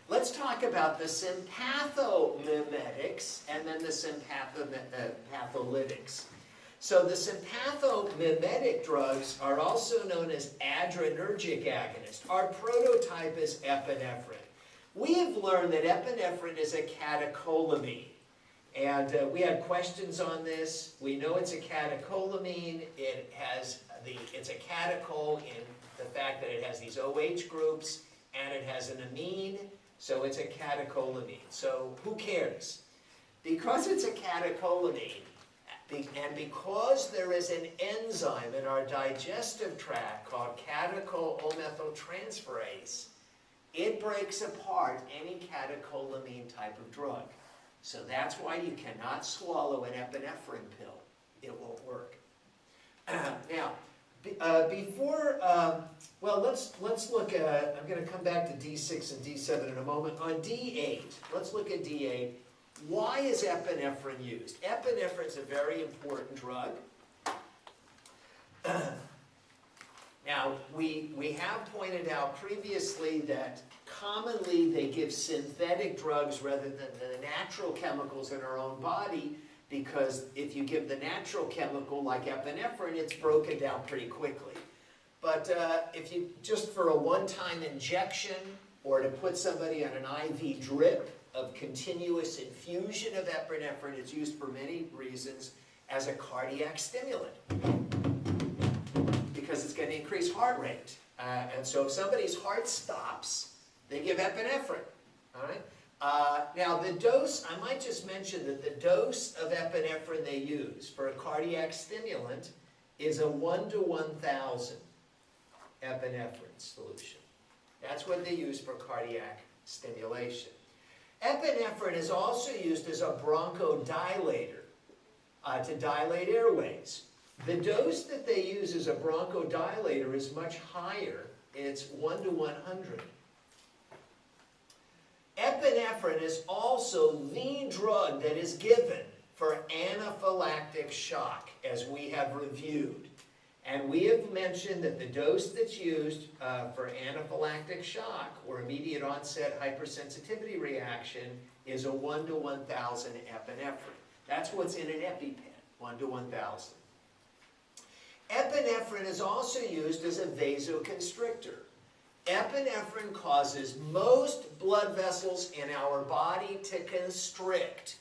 let's talk about the sympathomimetics and then the sympatholytics. So the sympathomimetic drugs are also known as adrenergic agonists. Our prototype is epinephrine. We have learned that epinephrine is a catecholamine. And we had questions on this. We know it's a catecholamine. It's a catechol in the fact that it has these OH groups and it has an amine, so it's a catecholamine. So who cares? Because it's a catecholamine, and because there is an enzyme in our digestive tract called catechol-O-methyltransferase, it breaks apart any catecholamine type of drug. So that's why you cannot swallow an epinephrine pill. It won't work. Now, let's look at, I'm going to come back to D6 and D7 in a moment. On D8, let's look at D8. Why is epinephrine used? Epinephrine is a very important drug. Now, we have pointed out previously that commonly they give synthetic drugs rather than the natural chemicals in our own body, because if you give the natural chemical like epinephrine, it's broken down pretty quickly. But if you, just for a one-time injection or to put somebody on an IV drip of continuous infusion of epinephrine, it's used for many reasons as a cardiac stimulant, because it's going to increase heart rate. And so if somebody's heart stops, they give epinephrine. All right? Now the dose, I might just mention that the dose of epinephrine they use for a cardiac stimulant is a 1 to 1,000 epinephrine solution. That's what they use for cardiac stimulation. Epinephrine is also used as a bronchodilator to dilate airways. The dose that they use as a bronchodilator is much higher. It's 1 to 100. Epinephrine is also the drug that is given for anaphylactic shock, as we have reviewed. And we have mentioned that the dose that's used for anaphylactic shock, or immediate onset hypersensitivity reaction, is a 1 to 1,000 epinephrine. That's what's in an EpiPen, 1 to 1,000. Epinephrine is also used as a vasoconstrictor. Epinephrine causes most blood vessels in our body to constrict.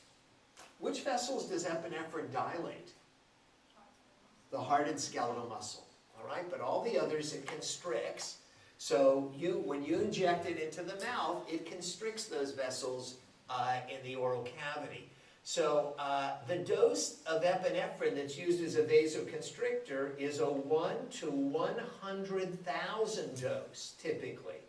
Which vessels does epinephrine dilate? The heart and skeletal muscle. All right, but all the others it constricts. So when you inject it into the mouth, it constricts those vessels in the oral cavity. So the dose of epinephrine that's used as a vasoconstrictor is a 1 to 100,000 dose, typically.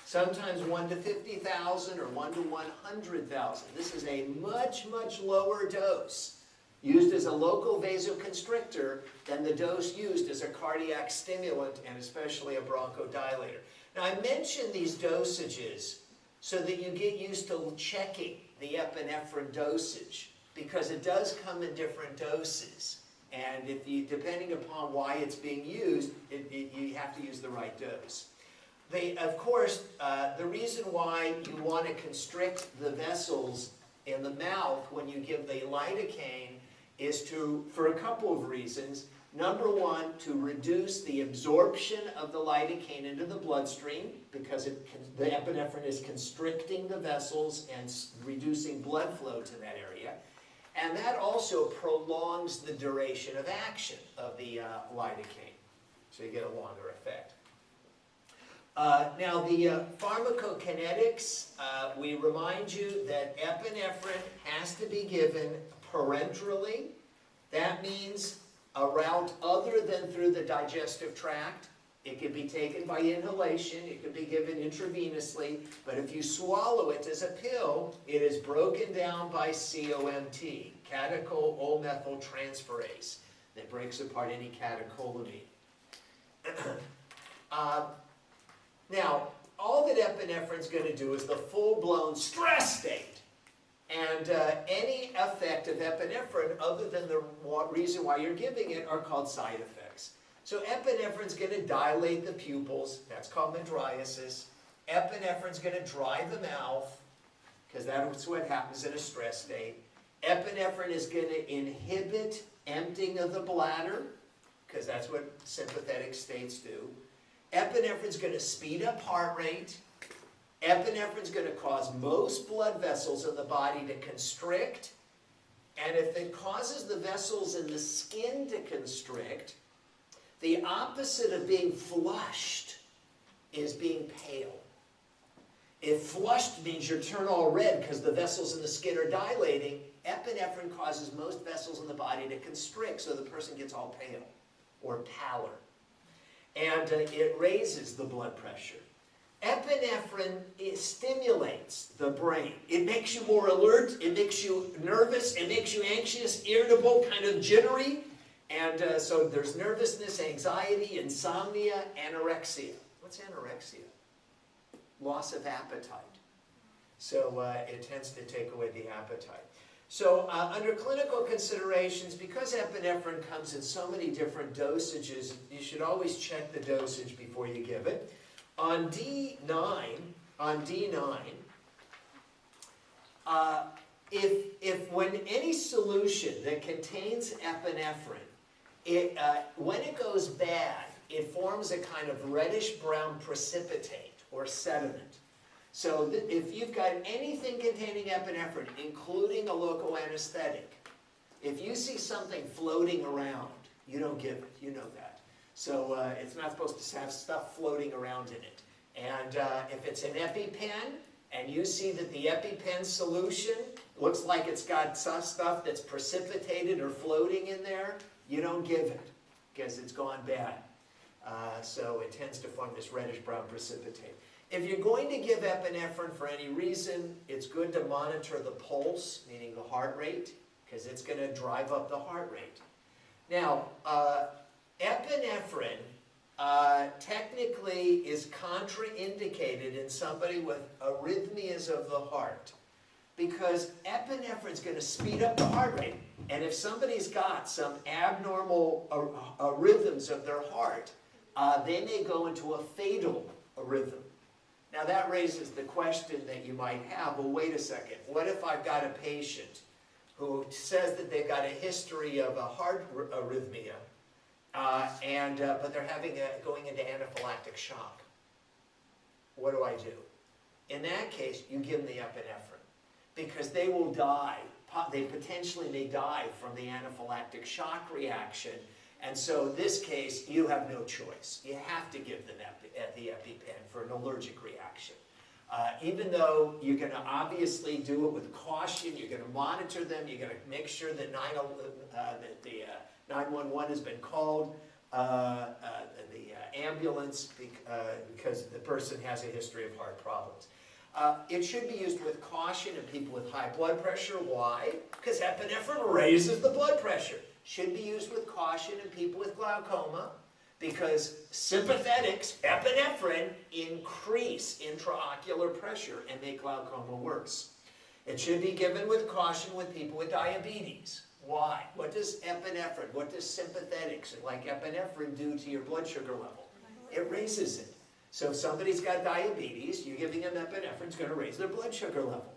Sometimes 1 to 50,000 or 1 to 100,000. This is a much, much lower dose used as a local vasoconstrictor than the dose used as a cardiac stimulant and especially a bronchodilator. Now I mentioned these dosages so that you get used to checking the epinephrine dosage, because it does come in different doses, and if you, depending upon why it's being used, you have to use the right dose. Of course, the reason why you want to constrict the vessels in the mouth when you give the lidocaine is for a couple of reasons. Number one, to reduce the absorption of the lidocaine into the bloodstream, because the epinephrine is constricting the vessels and reducing blood flow to that area. And that also prolongs the duration of action of the lidocaine, so you get a longer effect. Now the pharmacokinetics, we remind you that epinephrine has to be given parenterally. That means a route other than through the digestive tract. It can be taken by inhalation, it can be given intravenously, but if you swallow it as a pill, it is broken down by COMT, catechol-O-methyltransferase, that breaks apart any catecholamine. Now, all that epinephrine is going to do is the full-blown stress state. And any effect of epinephrine, other than the reason why you're giving it, are called side effects. So epinephrine is going to dilate the pupils. That's called mydriasis. Epinephrine's going to dry the mouth, because that's what happens in a stress state. Epinephrine is going to inhibit emptying of the bladder, because that's what sympathetic states do. Epinephrine's going to speed up heart rate. Epinephrine's going to cause most blood vessels in the body to constrict. And if it causes the vessels in the skin to constrict, the opposite of being flushed is being pale. If flushed means you turn all red because the vessels in the skin are dilating, epinephrine causes most vessels in the body to constrict, so the person gets all pale or pallor. And it raises the blood pressure. Epinephrine, it stimulates the brain. It makes you more alert, it makes you nervous, it makes you anxious, irritable, kind of jittery. And so there's nervousness, anxiety, insomnia, anorexia. What's anorexia? Loss of appetite. So it tends to take away the appetite. So under clinical considerations, because epinephrine comes in so many different dosages, you should always check the dosage before you give it. On D9, if when any solution that contains epinephrine, when it goes bad, it forms a kind of reddish-brown precipitate or sediment. So if you've got anything containing epinephrine, including a local anesthetic, if you see something floating around, you don't give it. You know that. So it's not supposed to have stuff floating around in it. And if it's an EpiPen, and you see that the EpiPen solution looks like it's got some stuff that's precipitated or floating in there, you don't give it, because it's gone bad. So it tends to form this reddish-brown precipitate. If you're going to give epinephrine for any reason, it's good to monitor the pulse, meaning the heart rate, because it's going to drive up the heart rate. Now, epinephrine technically is contraindicated in somebody with arrhythmias of the heart, because epinephrine is going to speed up the heart rate. And if somebody's got some abnormal rhythms of their heart, they may go into a fatal rhythm. Now that raises the question that you might have, well, wait a second, what if I've got a patient who says that they've got a history of a heart arrhythmia, but they're going into anaphylactic shock? What do I do? In that case, you give them the epinephrine, because they will die. They potentially may die from the anaphylactic shock reaction. And so in this case, you have no choice. You have to give them the EpiPen for an allergic reaction. Even though you're going to obviously do it with caution, you're going to monitor them, you're going to make sure that 911 has been called, the ambulance, because the person has a history of heart problems. It should be used with caution in people with high blood pressure. Why? Because epinephrine raises the blood pressure. Should be used with caution in people with glaucoma, because sympathetics, epinephrine, increase intraocular pressure and make glaucoma worse. It should be given with caution with people with diabetes. Why? What does epinephrine, what does sympathetics like epinephrine do to your blood sugar level? It raises it. So if somebody's got diabetes, you're giving them epinephrine, it's going to raise their blood sugar level.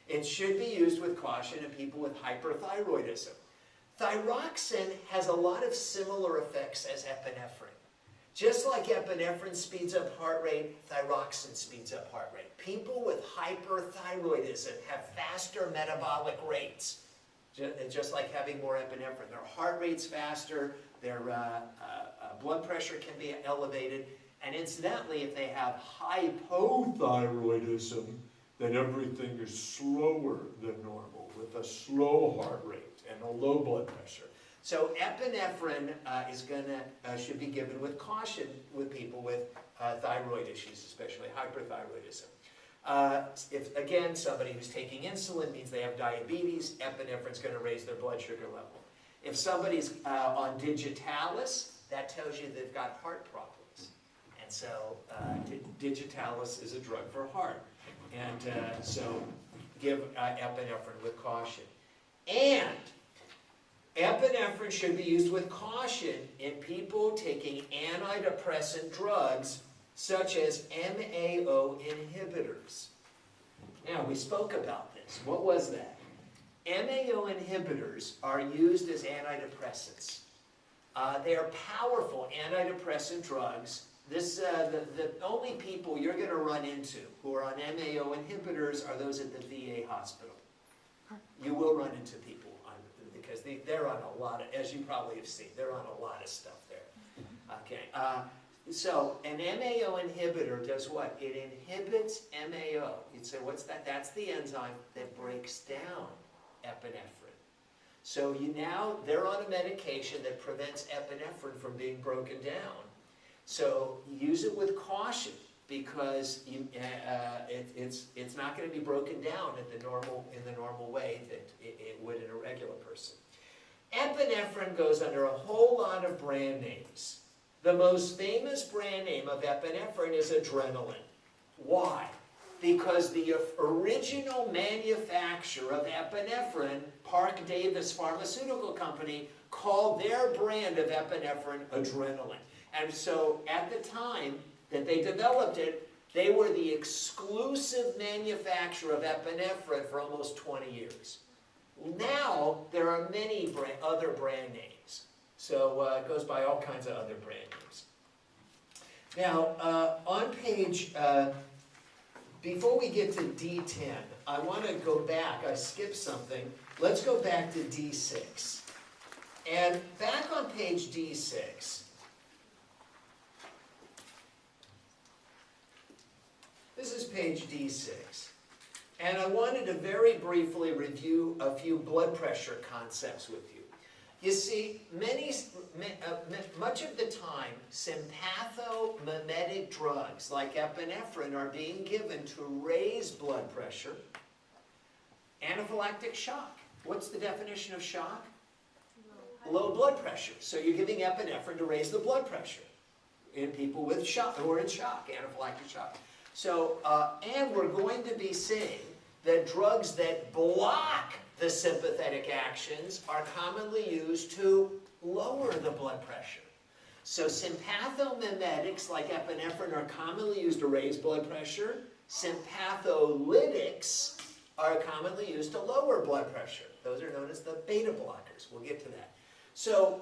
It should be used with caution in people with hyperthyroidism. Thyroxine has a lot of similar effects as epinephrine. Just like epinephrine speeds up heart rate, thyroxine speeds up heart rate. People with hyperthyroidism have faster metabolic rates, just like having more epinephrine. Their heart rate's faster, their blood pressure can be elevated, and incidentally, if they have hypothyroidism, then everything is slower than normal, with a slow heart rate and a low blood pressure. So epinephrine should be given with caution with people with thyroid issues, especially hyperthyroidism. If, again, somebody who's taking insulin means they have diabetes, epinephrine is going to raise their blood sugar level. If somebody's on digitalis, that tells you they've got heart problems. And so digitalis is a drug for heart. And so give epinephrine with caution. And epinephrine should be used with caution in people taking antidepressant drugs such as MAO inhibitors. Now, we spoke about this. What was that? MAO inhibitors are used as antidepressants. They are powerful antidepressant drugs. The only people you're going to run into who are on MAO inhibitors are those at the VA hospital. You will run into people because they're on a lot of, as you probably have seen, they're on a lot of stuff there. Okay. So an MAO inhibitor does what? It inhibits MAO. You'd say, what's that? That's the enzyme that breaks down epinephrine. So they're on a medication that prevents epinephrine from being broken down. So use it with caution because it's not going to be broken down in the normal way that it would in a regular person. Epinephrine goes under a whole lot of brand names. The most famous brand name of epinephrine is Adrenalin. Why? Because the original manufacturer of epinephrine, Parke-Davis Pharmaceutical Company, called their brand of epinephrine Adrenalin. And so at the time that they developed it, they were the exclusive manufacturer of epinephrine for almost 20 years. Now, there are many other brand names. So it goes by all kinds of other brand names. Now, on page, before we get to D10, I want to go back. I skipped something. Let's go back to D6. And back on page D6, this is page D6. And I wanted to very briefly review a few blood pressure concepts with you. You see, much of the time, sympathomimetic drugs like epinephrine are being given to raise blood pressure. Anaphylactic shock. What's the definition of shock? Low blood pressure. So you're giving epinephrine to raise the blood pressure in people with shock, who are in shock, anaphylactic shock. So, and we're going to be seeing that drugs that block the sympathetic actions are commonly used to lower the blood pressure. So sympathomimetics like epinephrine are commonly used to raise blood pressure. Sympatholytics are commonly used to lower blood pressure. Those are known as the beta blockers. We'll get to that. So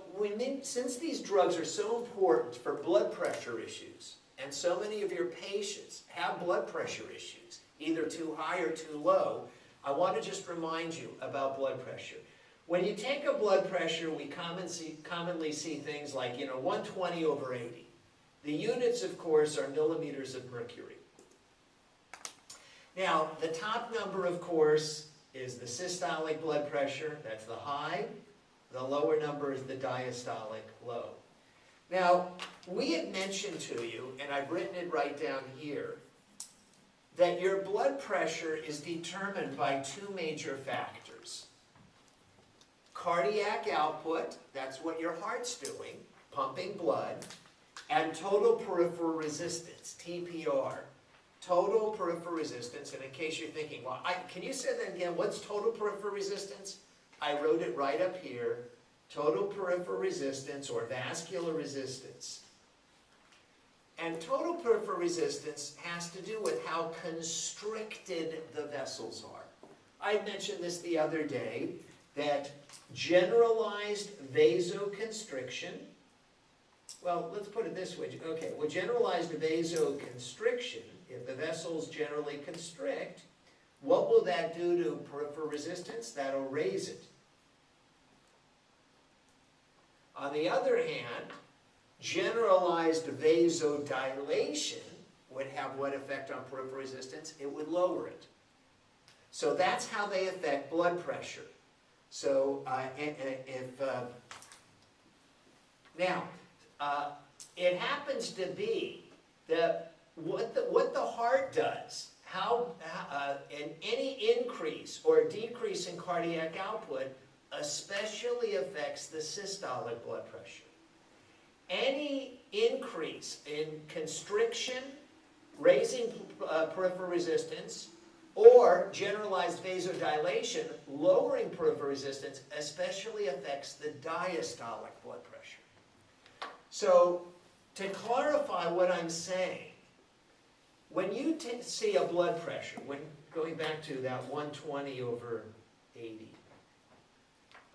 since these drugs are so important for blood pressure issues, and so many of your patients have blood pressure issues, either too high or too low, I want to just remind you about blood pressure. When you take a blood pressure, we commonly see things like, 120/80. The units, of course, are millimeters of mercury. Now, the top number, of course, is the systolic blood pressure. That's the high. The lower number is the diastolic low. Now, we had mentioned to you, and I've written it right down here, that your blood pressure is determined by two major factors. Cardiac output, that's what your heart's doing, pumping blood, and total peripheral resistance, TPR. Total peripheral resistance, and in case you're thinking, well, can you say that again? What's total peripheral resistance? I wrote it right up here. Total peripheral resistance, or vascular resistance. And total peripheral resistance has to do with how constricted the vessels are. I mentioned this the other day, that generalized vasoconstriction, well, let's put it this way. Okay, well, generalized vasoconstriction, if the vessels generally constrict, what will that do to peripheral resistance? That'll raise it. On the other hand, generalized vasodilation would have what effect on peripheral resistance? It would lower it. So that's how they affect blood pressure. So it happens to be that what the heart does, and any increase or decrease in cardiac output especially affects the systolic blood pressure. Any increase in constriction, raising peripheral resistance, or generalized vasodilation, lowering peripheral resistance, especially affects the diastolic blood pressure. So, to clarify what I'm saying, when you see a blood pressure, when going back to that 120/80,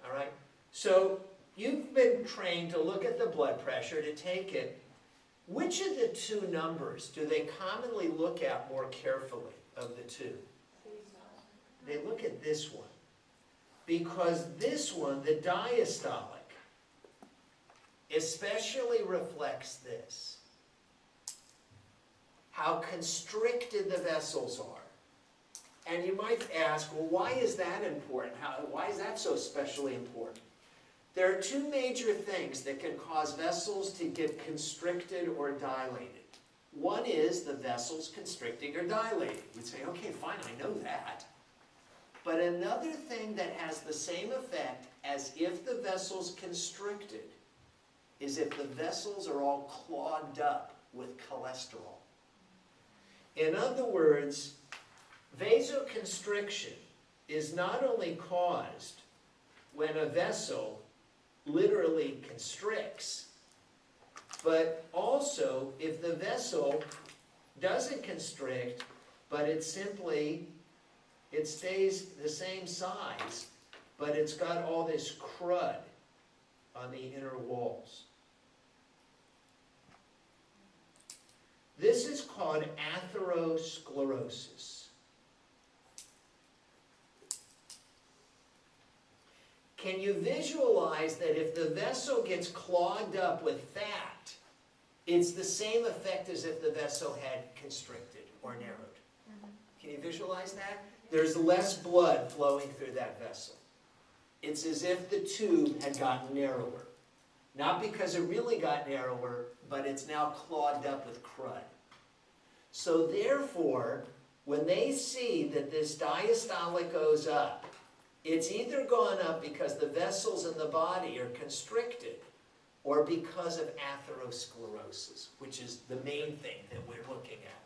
all right? So you've been trained to look at the blood pressure, to take it. Which of the two numbers do they commonly look at more carefully of the two? They look at this one. Because this one, the diastolic, especially reflects this. How constricted the vessels are. And you might ask, well, why is that important? Why is that so especially important? There are two major things that can cause vessels to get constricted or dilated. One is the vessels constricting or dilating. You'd say, okay, fine, I know that. But another thing that has the same effect as if the vessels constricted is if the vessels are all clogged up with cholesterol. In other words, vasoconstriction is not only caused when a vessel literally constricts, but also if the vessel doesn't constrict, but it stays the same size, but it's got all this crud on the inner walls. This is called atherosclerosis. Can you visualize that if the vessel gets clogged up with fat, it's the same effect as if the vessel had constricted or narrowed? Can you visualize that? There's less blood flowing through that vessel. It's as if the tube had gotten narrower. Not because it really got narrower, but it's now clogged up with crud. So therefore, when they see that this diastolic goes up, it's either gone up because the vessels in the body are constricted or because of atherosclerosis, which is the main thing that we're looking at.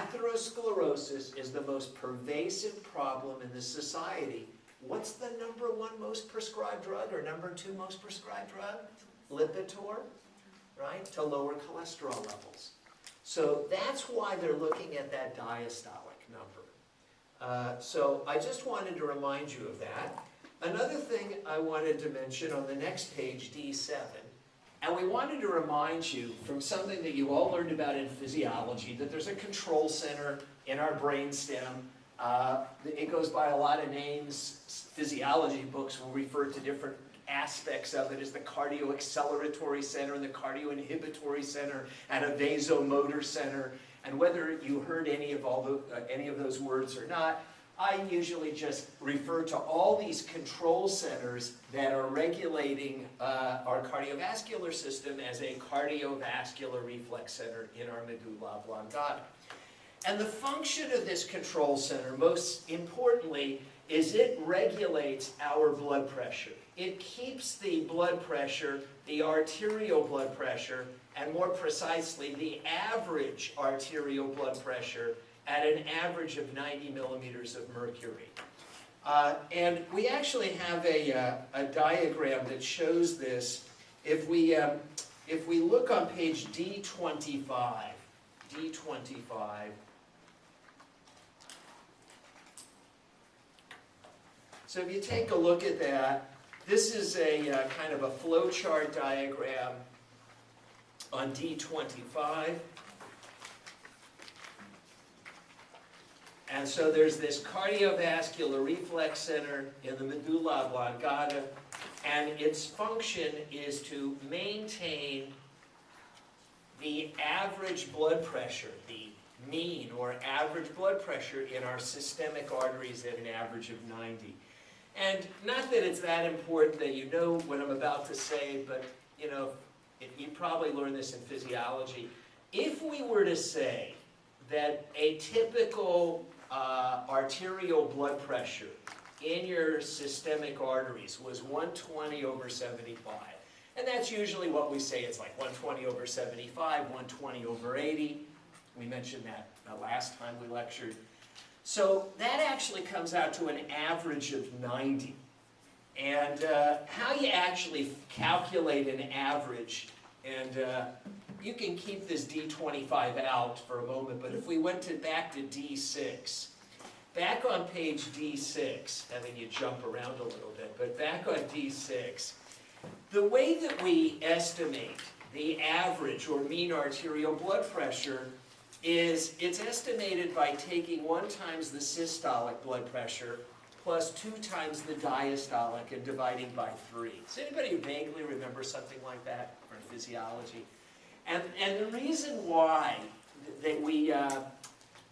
Atherosclerosis is the most pervasive problem in this society. What's the #1 most prescribed drug or #2 most prescribed drug? Lipitor, right? To lower cholesterol levels. So that's why they're looking at that diastolic number. So I just wanted to remind you of that. Another thing I wanted to mention on the next page, D7, and we wanted to remind you from something that you all learned about in physiology, that there's a control center in our brainstem. It goes by a lot of names. Physiology books will refer to different aspects of it as the cardioacceleratory center and the cardioinhibitory center and a vasomotor center. And whether you heard any of those words or not, I usually just refer to all these control centers that are regulating our cardiovascular system as a cardiovascular reflex center in our medulla oblongata. And the function of this control center, most importantly, is it regulates our blood pressure. It keeps the blood pressure, the arterial blood pressure, and more precisely, the average arterial blood pressure at an average of 90 millimeters of mercury. And we actually have a diagram that shows this. If we look on page D25, so if you take a look at that, this is a kind of a flowchart diagram on D25. And so there's this cardiovascular reflex center in the medulla oblongata, and its function is to maintain the average blood pressure, the mean or average blood pressure in our systemic arteries at an average of 90. And not that it's that important that you know what I'm about to say, but you know, you probably learned this in physiology. If we were to say that a typical arterial blood pressure in your systemic arteries was 120/75, and that's usually what we say. It's like 120/75, 120/80. We mentioned that last time we lectured. So that actually comes out to an average of 90. And how you actually calculate an average And you can keep this D25 out for a moment, but if we went back to D6, back on page D6, having you jump around a little bit, but back on D6, the way that we estimate the average or mean arterial blood pressure is it's estimated by taking 1 times the systolic blood pressure plus 2 times the diastolic and dividing by 3. Does anybody vaguely remember something like that from physiology? And the reason why that we,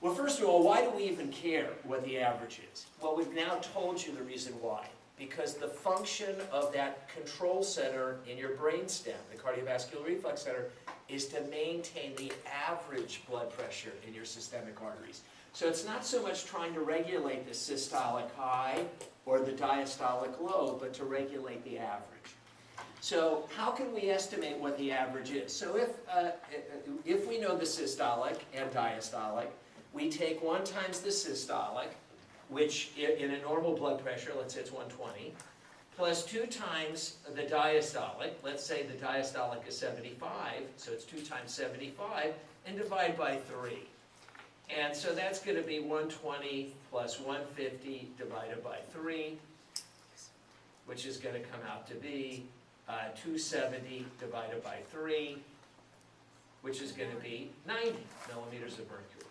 well, first of all, why do we even care what the average is? Well, we've now told you the reason why. Because the function of that control center in your brainstem, the cardiovascular reflex center, is to maintain the average blood pressure in your systemic arteries. So it's not so much trying to regulate the systolic high or the diastolic low, but to regulate the average. So how can we estimate what the average is? So if we know the systolic and diastolic, we take 1 times the systolic, which in a normal blood pressure, let's say it's 120, plus 2 times the diastolic, let's say the diastolic is 75, so it's 2 times 75, and divide by 3. And so that's going to be 120 plus 150 divided by 3, which is going to come out to be 270 divided by 3, which is going to be 90 millimeters of mercury.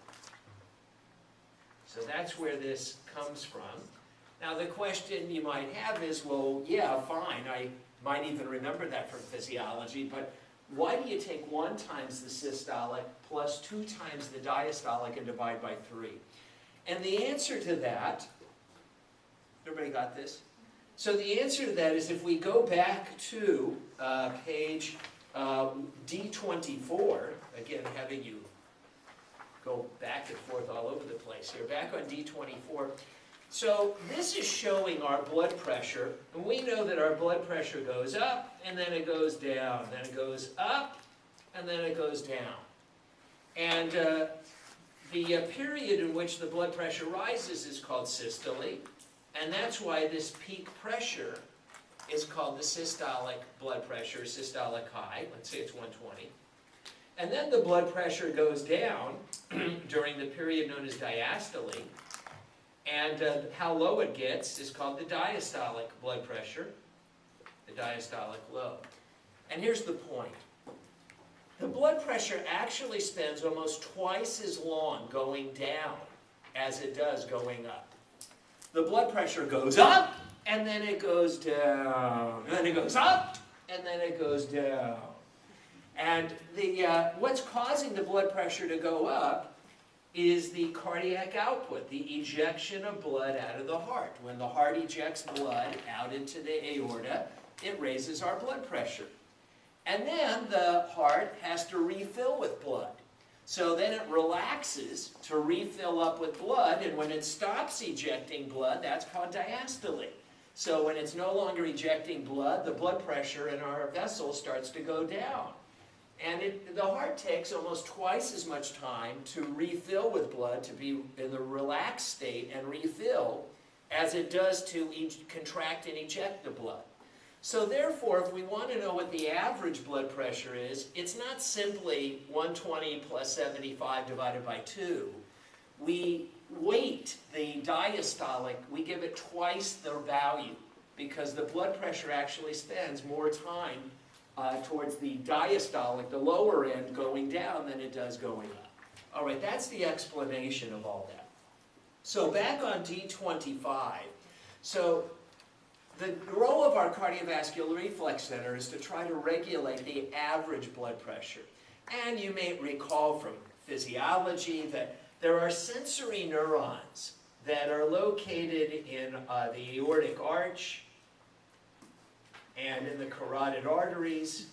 So that's where this comes from. Now the question you might have is, well, yeah, fine, I might even remember that from physiology, but why do you take 1 times the systolic plus 2 times the diastolic and divide by 3? And the answer to that, everybody got this? So the answer to that is if we go back to page D24, again having you go back and forth all over the place here, back on D24. So this is showing our blood pressure, and we know that our blood pressure goes up, and then it goes down, then it goes up, and then it goes down. And the period in which the blood pressure rises is called systole, and that's why this peak pressure is called the systolic blood pressure, systolic high. Let's say it's 120. And then the blood pressure goes down during the period known as diastole, and how low it gets is called the diastolic blood pressure, the diastolic low. And here's the point. The blood pressure actually spends almost twice as long going down as it does going up. The blood pressure goes up, and then it goes down, and then it goes up, and then it goes down. And what's causing the blood pressure to go up is the cardiac output, the ejection of blood out of the heart. When the heart ejects blood out into the aorta, it raises our blood pressure. And then the heart has to refill with blood. So then it relaxes to refill up with blood, and when it stops ejecting blood, that's called diastole. So when it's no longer ejecting blood, the blood pressure in our vessel starts to go down. And the heart takes almost twice as much time to refill with blood, to be in the relaxed state and refill, as it does to contract and eject the blood. So therefore, if we want to know what the average blood pressure is, it's not simply 120 plus 75 divided by 2. We weight the diastolic, we give it twice the value, because the blood pressure actually spends more time towards the diastolic, the lower end, going down than it does going up. All right, that's the explanation of all that. So back on D25, so the role of our cardiovascular reflex center is to try to regulate the average blood pressure. And you may recall from physiology that there are sensory neurons that are located in the aortic arch and in the carotid arteries.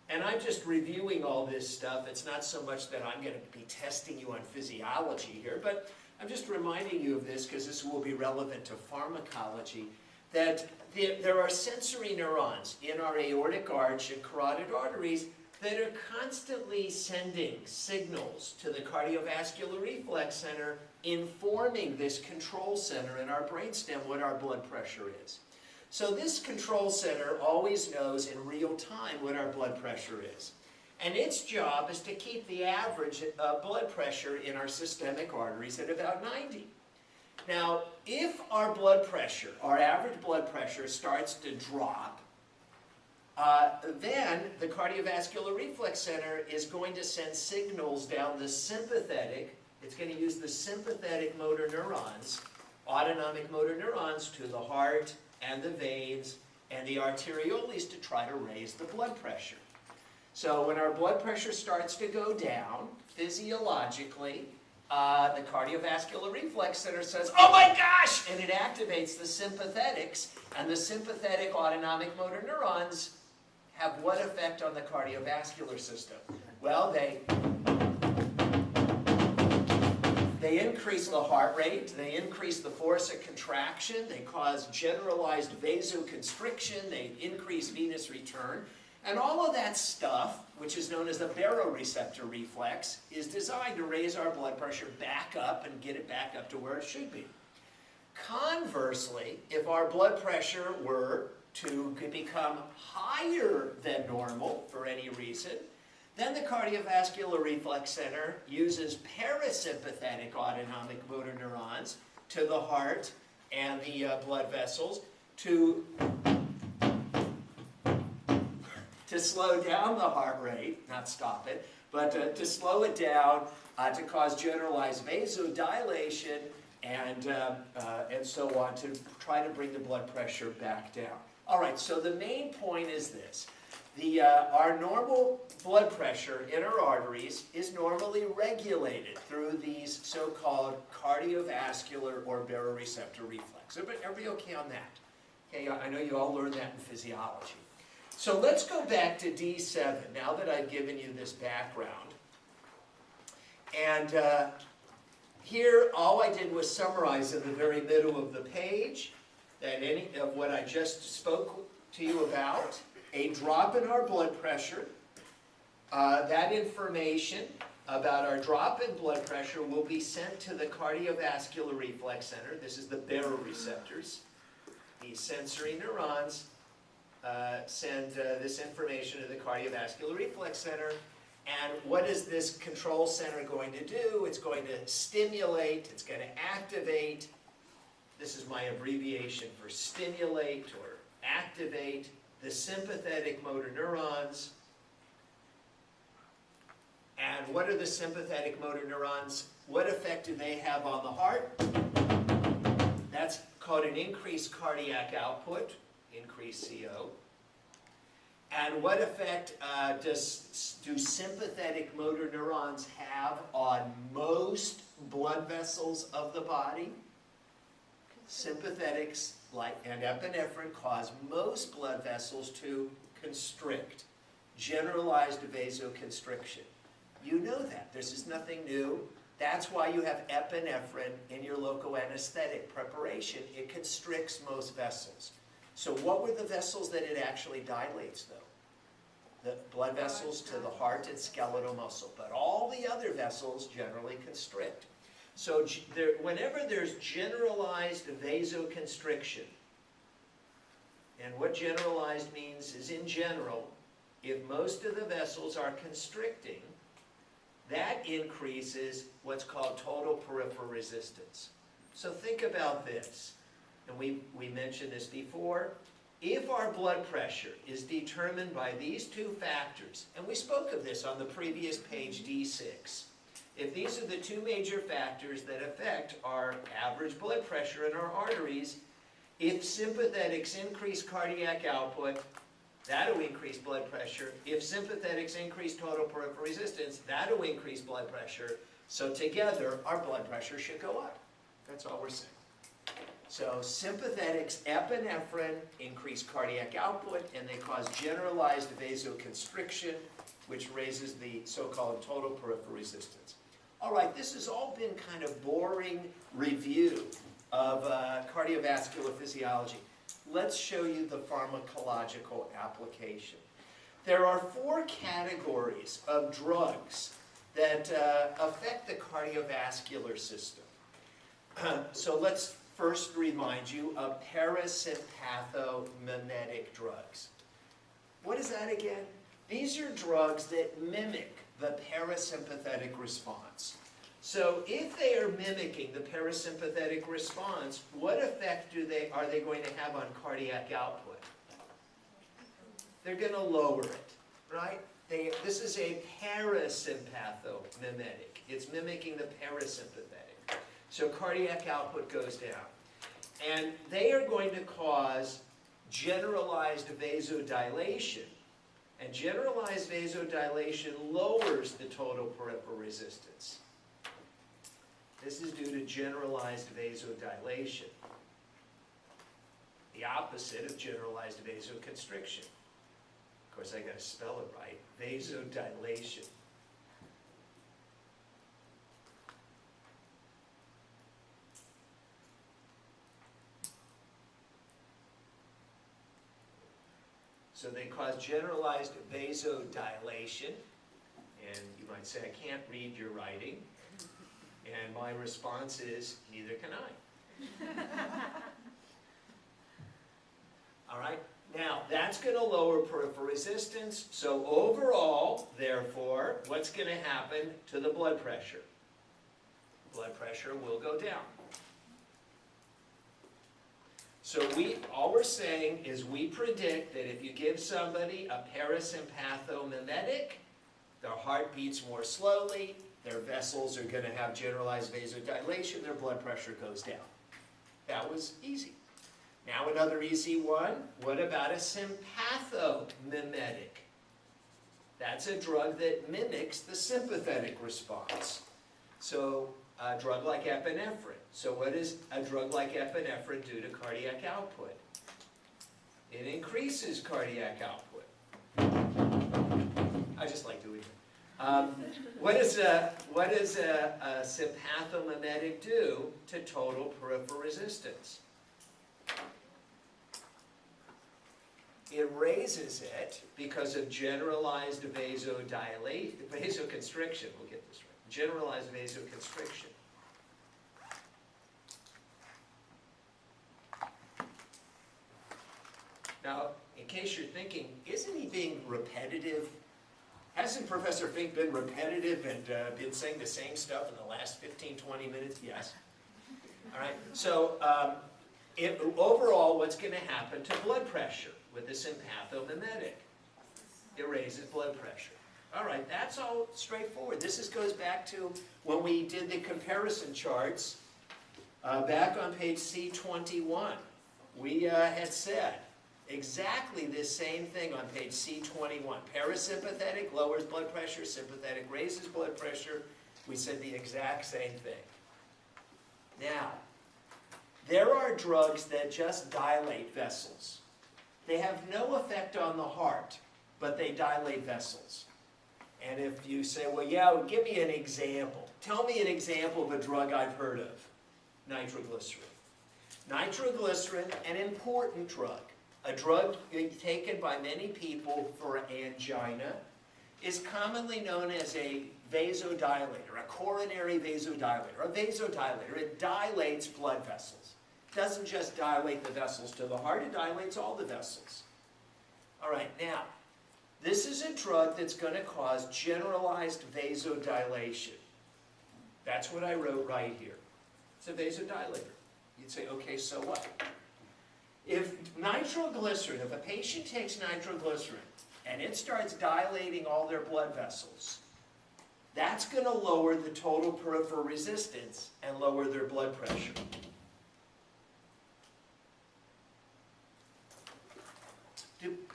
And I'm just reviewing all this stuff. It's not so much that I'm going to be testing you on physiology here, but I'm just reminding you of this because this will be relevant to pharmacology, that there are sensory neurons in our aortic arch and carotid arteries that are constantly sending signals to the cardiovascular reflex center, informing this control center in our brainstem what our blood pressure is. So this control center always knows in real time what our blood pressure is. And its job is to keep the average blood pressure in our systemic arteries at about 90. Now, if our blood pressure, our average blood pressure, starts to drop, then the cardiovascular reflex center is going to send signals down the sympathetic. It's going to use the sympathetic motor neurons, autonomic motor neurons, to the heart and the veins and the arterioles to try to raise the blood pressure. So when our blood pressure starts to go down, physiologically, the cardiovascular reflex center says, "Oh my gosh!" and it activates the sympathetics, and the sympathetic autonomic motor neurons have what effect on the cardiovascular system? Well, they increase the heart rate, they increase the force of contraction, they cause generalized vasoconstriction, they increase venous return, and all of that stuff, which is known as the baroreceptor reflex, is designed to raise our blood pressure back up and get it back up to where it should be. Conversely, if our blood pressure were to become higher than normal for any reason, then the cardiovascular reflex center uses parasympathetic autonomic motor neurons to the heart and the blood vessels to slow down the heart rate, not stop it, but to slow it down, to cause generalized vasodilation and so on, to try to bring the blood pressure back down. All right, so the main point is this. Our normal blood pressure in our arteries is normally regulated through these so-called cardiovascular or baroreceptor reflex. Everybody okay on that? Okay, I know you all learned that in physiology. So let's go back to D7, now that I've given you this background. And here, all I did was summarize in the very middle of the page that any of what I just spoke to you about, a drop in our blood pressure, that information about our drop in blood pressure will be sent to the cardiovascular reflex center. This is the baroreceptors. These sensory neurons send this information to the cardiovascular reflex center. And what is this control center going to do? It's going to stimulate, it's going to activate. This is my abbreviation for stimulate or activate the sympathetic motor neurons. And what are the sympathetic motor neurons? What effect do they have on the heart? That's called an increased cardiac output, increased CO. And what effect do sympathetic motor neurons have on most blood vessels of the body? Sympathetics and epinephrine cause most blood vessels to constrict, generalized vasoconstriction. You know that. This is nothing new. That's why you have epinephrine in your local anesthetic preparation. It constricts most vessels. So what were the vessels that it actually dilates, though? The blood vessels to the heart and skeletal muscle. But all the other vessels generally constrict. So whenever there's generalized vasoconstriction, and what generalized means is in general, if most of the vessels are constricting, that increases what's called total peripheral resistance. So think about this, and we mentioned this before. If our blood pressure is determined by these two factors, and we spoke of this on the previous page, D6, if these are the two major factors that affect our average blood pressure in our arteries, if sympathetics increase cardiac output, that'll increase blood pressure. If sympathetics increase total peripheral resistance, that'll increase blood pressure. So together, our blood pressure should go up. That's all we're saying. So sympathetics, epinephrine, increase cardiac output, and they cause generalized vasoconstriction, which raises the so-called total peripheral resistance. All right, this has all been kind of boring review of cardiovascular physiology. Let's show you the pharmacological application. There are 4 categories of drugs that affect the cardiovascular system. So let's first remind you of parasympathomimetic drugs. What is that again? These are drugs that mimic the parasympathetic response. So if they are mimicking the parasympathetic response, what effect are they going to have on cardiac output? They're going to lower it, right? This is a parasympathomimetic. It's mimicking the parasympathetic. So cardiac output goes down. And they are going to cause generalized vasodilation. And generalized vasodilation lowers the total peripheral resistance. This is due to generalized vasodilation. The opposite of generalized vasoconstriction. Of course, I got to spell it right. Vasodilation. So they cause generalized vasodilation. And you might say, I can't read your writing. And my response is, neither can I. All right? Now, that's going to lower peripheral resistance. So overall, therefore, what's going to happen to the blood pressure? Blood pressure will go down. So all we're saying is we predict that if you give somebody a parasympathomimetic, their heart beats more slowly, their vessels are going to have generalized vasodilation, their blood pressure goes down. That was easy. Now another easy one, what about a sympathomimetic? That's a drug that mimics the sympathetic response. So a drug like epinephrine. So what does a drug like epinephrine do to cardiac output? It increases cardiac output. I just like doing it. What does a sympathomimetic do to total peripheral resistance? It raises it because of generalized vasoconstriction. We'll get this right. Generalized vasoconstriction. Now, in case you're thinking, isn't he being repetitive? Hasn't Professor Fink been repetitive and been saying the same stuff in the last 15, 20 minutes? Yes. All right. So overall, what's going to happen to blood pressure with the sympathomimetic? It raises blood pressure. All right. That's all straightforward. This goes back to when we did the comparison charts back on page C21. We had said exactly the same thing on page C21. Parasympathetic lowers blood pressure, sympathetic raises blood pressure. We said the exact same thing. Now, there are drugs that just dilate vessels. They have no effect on the heart, but they dilate vessels. And if you say, well, yeah, give me an example. Tell me an example of a drug I've heard of. Nitroglycerin. Nitroglycerin, an important drug. A drug taken by many people for angina, is commonly known as a vasodilator, a coronary vasodilator, a vasodilator. It dilates blood vessels. It doesn't just dilate the vessels to the heart, it dilates all the vessels. All right, now, this is a drug that's going to cause generalized vasodilation. That's what I wrote right here. It's a vasodilator. You'd say, okay, so what? If nitroglycerin, if a patient takes nitroglycerin and it starts dilating all their blood vessels, that's going to lower the total peripheral resistance and lower their blood pressure.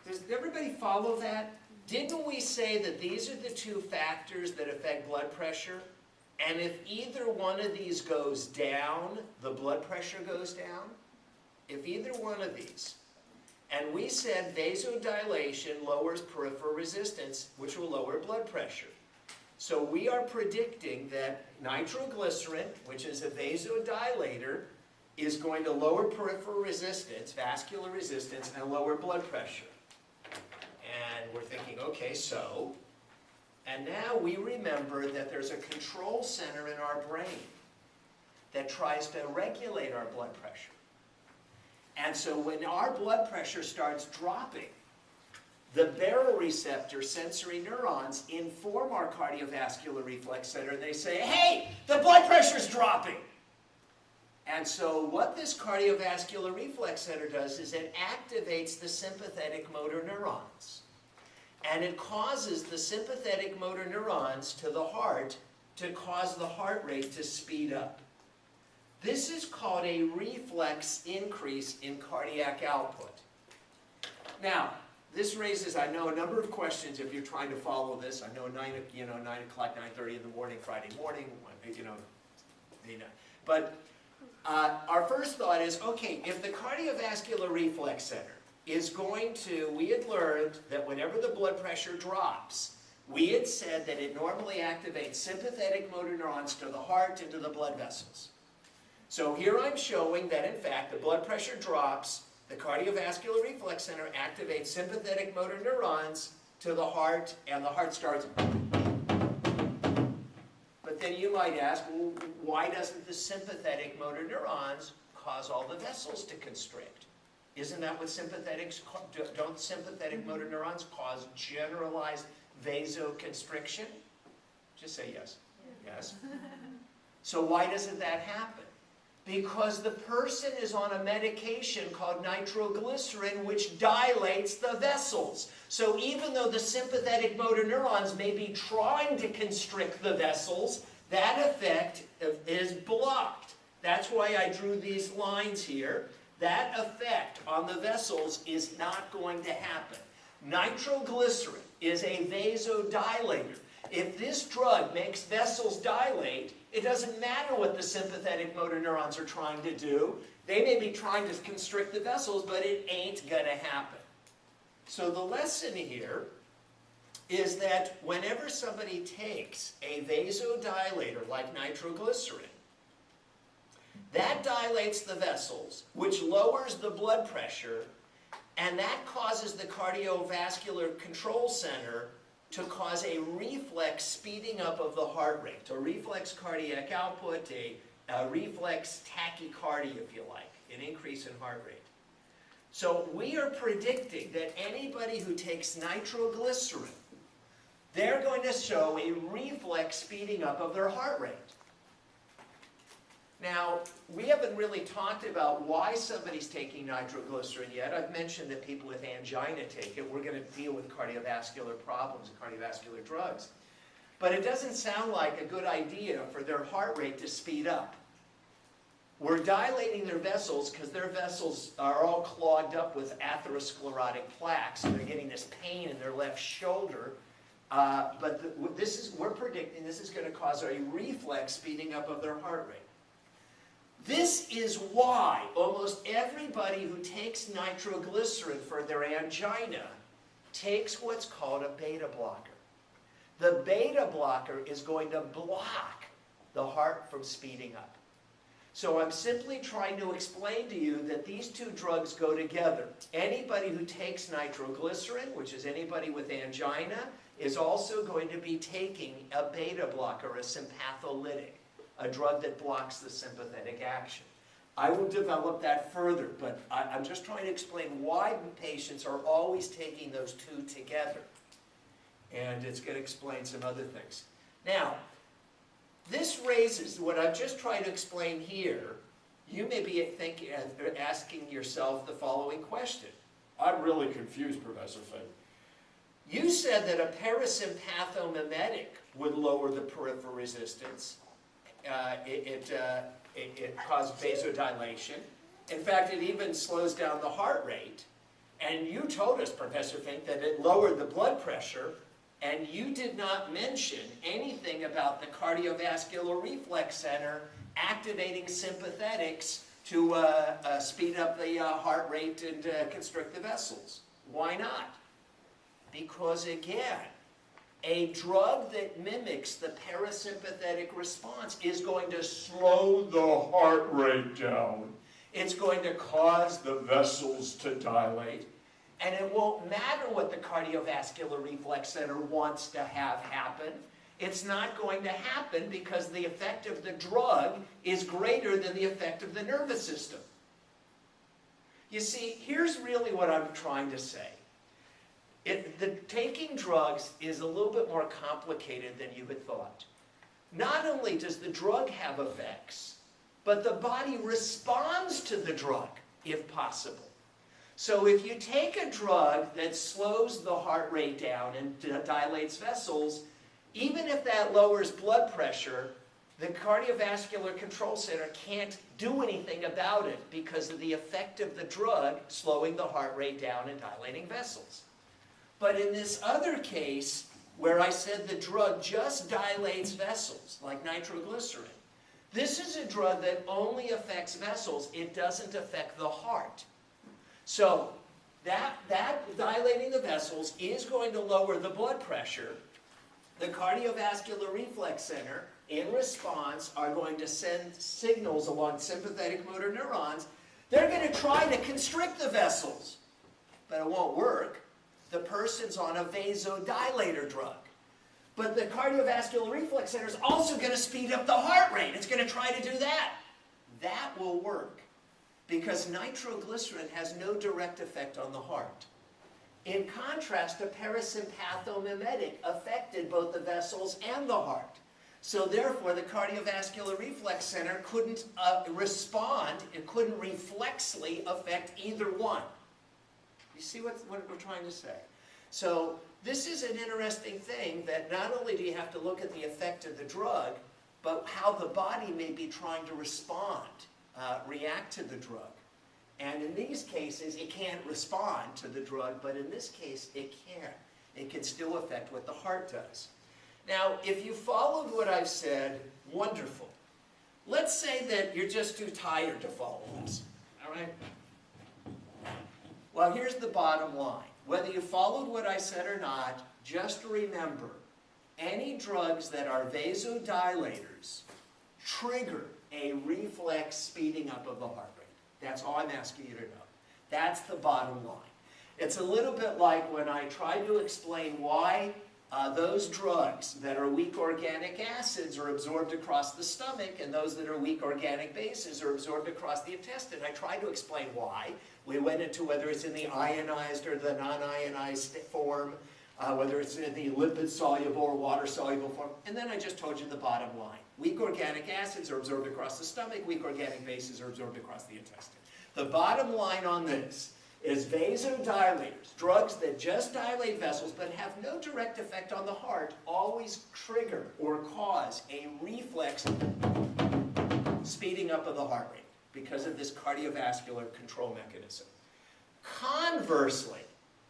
Does everybody follow that? Didn't we say that these are the two factors that affect blood pressure? And if either one of these goes down, the blood pressure goes down? If either one of these. And we said vasodilation lowers peripheral resistance, which will lower blood pressure. So we are predicting that nitroglycerin, which is a vasodilator, is going to lower peripheral resistance, vascular resistance, and lower blood pressure. And we're thinking, okay, so, and now we remember that there's a control center in our brain. that tries to regulate our blood pressure. And so when our blood pressure starts dropping, the baroreceptor sensory neurons inform our cardiovascular reflex center, and they say, hey, the blood pressure's dropping. And so what this cardiovascular reflex center does is it activates the sympathetic motor neurons. And it causes the sympathetic motor neurons to the heart to cause the heart rate to speed up. This is called a reflex increase in cardiac output. Now, this raises, I know, a number of questions if you're trying to follow this. I know 9 o'clock, 9:30 in the morning, Friday morning, But our first thought is, okay, if the cardiovascular reflex center is going to, we had learned that whenever the blood pressure drops, we had said that it normally activates sympathetic motor neurons to the heart and to the blood vessels. So here I'm showing that, in fact, the blood pressure drops, the cardiovascular reflex center activates sympathetic motor neurons to the heart, and the heart starts. But then you might ask, well, why doesn't the sympathetic motor neurons cause all the vessels to constrict? Isn't that what don't sympathetic motor neurons cause generalized vasoconstriction? Just say yes. Yes. So why doesn't that happen? Because the person is on a medication called nitroglycerin, which dilates the vessels. So even though the sympathetic motor neurons may be trying to constrict the vessels, that effect is blocked. That's why I drew these lines here. That effect on the vessels is not going to happen. Nitroglycerin is a vasodilator. If this drug makes vessels dilate, it doesn't matter what the sympathetic motor neurons are trying to do. They may be trying to constrict the vessels, but it ain't going to happen. So the lesson here is that whenever somebody takes a vasodilator like nitroglycerin, that dilates the vessels, which lowers the blood pressure, and that causes the cardiovascular control center to cause a reflex speeding up of the heart rate, a reflex cardiac output, a reflex tachycardia, if you like, an increase in heart rate. So we are predicting that anybody who takes nitroglycerin, they're going to show a reflex speeding up of their heart rate. Now, we haven't really talked about why somebody's taking nitroglycerin yet. I've mentioned that people with angina take it. We're going to deal with cardiovascular problems and cardiovascular drugs. But it doesn't sound like a good idea for their heart rate to speed up. We're dilating their vessels because their vessels are all clogged up with atherosclerotic plaques. So they're getting this pain in their left shoulder. We're predicting this is going to cause a reflex speeding up of their heart rate. This is why almost everybody who takes nitroglycerin for their angina takes what's called a beta blocker. The beta blocker is going to block the heart from speeding up. So I'm simply trying to explain to you that these two drugs go together. Anybody who takes nitroglycerin, which is anybody with angina, is also going to be taking a beta blocker, a sympatholytic, a drug that blocks the sympathetic action. I will develop that further, but I'm just trying to explain why patients are always taking those two together. And it's going to explain some other things. Now, this raises what I've just tried to explain here. You may be asking yourself the following question. I'm really confused, Professor Fink. You said that a parasympathomimetic would lower the peripheral resistance. It caused vasodilation. In fact, it even slows down the heart rate. And you told us, Professor Fink, that it lowered the blood pressure, and you did not mention anything about the cardiovascular reflex center activating sympathetics to speed up the heart rate and constrict the vessels. Why not? Because again, a drug that mimics the parasympathetic response is going to slow the heart rate down. It's going to cause the vessels to dilate. And it won't matter what the cardiovascular reflex center wants to have happen. It's not going to happen because the effect of the drug is greater than the effect of the nervous system. You see, here's really what I'm trying to say. Taking drugs is a little bit more complicated than you had thought. Not only does the drug have effects, but the body responds to the drug, if possible. So if you take a drug that slows the heart rate down and dilates vessels, even if that lowers blood pressure, the Cardiovascular Control Center can't do anything about it because of the effect of the drug slowing the heart rate down and dilating vessels. But in this other case, where I said the drug just dilates vessels, like nitroglycerin, this is a drug that only affects vessels. It doesn't affect the heart. So that dilating the vessels is going to lower the blood pressure. The Cardiovascular Reflex Center, in response, are going to send signals along sympathetic motor neurons. They're going to try to constrict the vessels, but it won't work. The person's on a vasodilator drug. But the Cardiovascular Reflex Center is also going to speed up the heart rate. It's going to try to do that. That will work because nitroglycerin has no direct effect on the heart. In contrast, a parasympathomimetic affected both the vessels and the heart. So therefore, the Cardiovascular Reflex Center couldn't respond. It couldn't reflexly affect either one. You see what we're trying to say? So this is an interesting thing that not only do you have to look at the effect of the drug, but how the body may be trying to respond, react to the drug. And in these cases, it can't respond to the drug, but in this case, it can. It can still affect what the heart does. Now, if you followed what I've said, wonderful. Let's say that you're just too tired to follow this, all right? Well, here's the bottom line. Whether you followed what I said or not, just remember, any drugs that are vasodilators trigger a reflex speeding up of the heart rate. That's all I'm asking you to know. That's the bottom line. It's a little bit like when I tried to explain why those drugs that are weak organic acids are absorbed across the stomach and those that are weak organic bases are absorbed across the intestine. I tried to explain why. We went into whether it's in the ionized or the non-ionized form, whether it's in the lipid-soluble or water-soluble form, and then I just told you the bottom line. Weak organic acids are absorbed across the stomach, weak organic bases are absorbed across the intestine. The bottom line on this is vasodilators, drugs that just dilate vessels but have no direct effect on the heart, always trigger or cause a reflex speeding up of the heart rate because of this cardiovascular control mechanism. Conversely,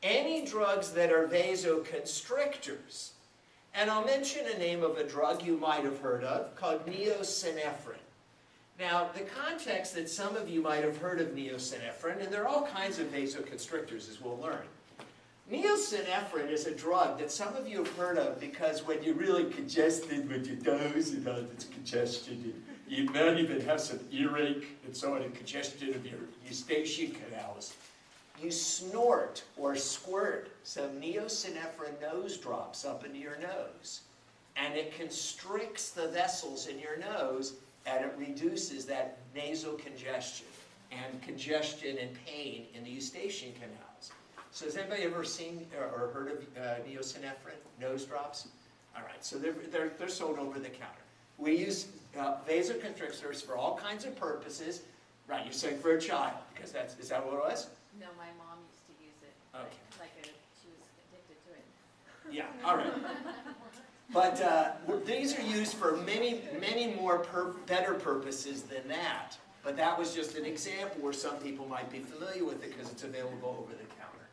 any drugs that are vasoconstrictors, and I'll mention a name of a drug you might have heard of called neosynephrine. Now, the context that some of you might have heard of neosynephrine, and there are all kinds of vasoconstrictors as we'll learn. Neosynephrine is a drug that some of you have heard of because when you're really congested with your nose and all this congestion, you might even have some earache and so on, and congestion of your eustachian canals. You snort or squirt some neosynephrine nose drops up into your nose, and it constricts the vessels in your nose, and it reduces that nasal congestion and pain in the eustachian canals. So has anybody ever seen or heard of neosynephrine nose drops? All right, so they're sold over the counter. We use vasoconstrictors for all kinds of purposes. Right, you're saying for a child, because is that what it was? No, my mom used to use it. Okay. She was addicted to it. Yeah, all right. But these are used for many more better purposes than that. But that was just an example where some people might be familiar with it because it's available over the counter.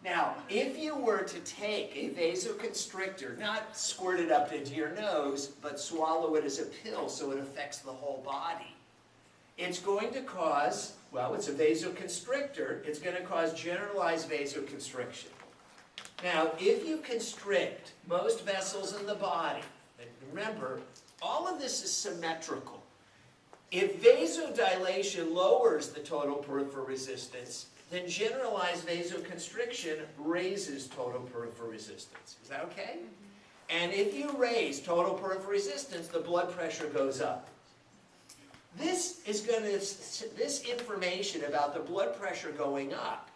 Now, if you were to take a vasoconstrictor, not squirt it up into your nose, but swallow it as a pill so it affects the whole body, it's going to cause, well, it's a vasoconstrictor, it's going to cause generalized vasoconstriction. Now, if you constrict most vessels in the body, and remember, all of this is symmetrical. If vasodilation lowers the total peripheral resistance, then generalized vasoconstriction raises total peripheral resistance. Is that okay? And if you raise total peripheral resistance, the blood pressure goes up. This information about the blood pressure going up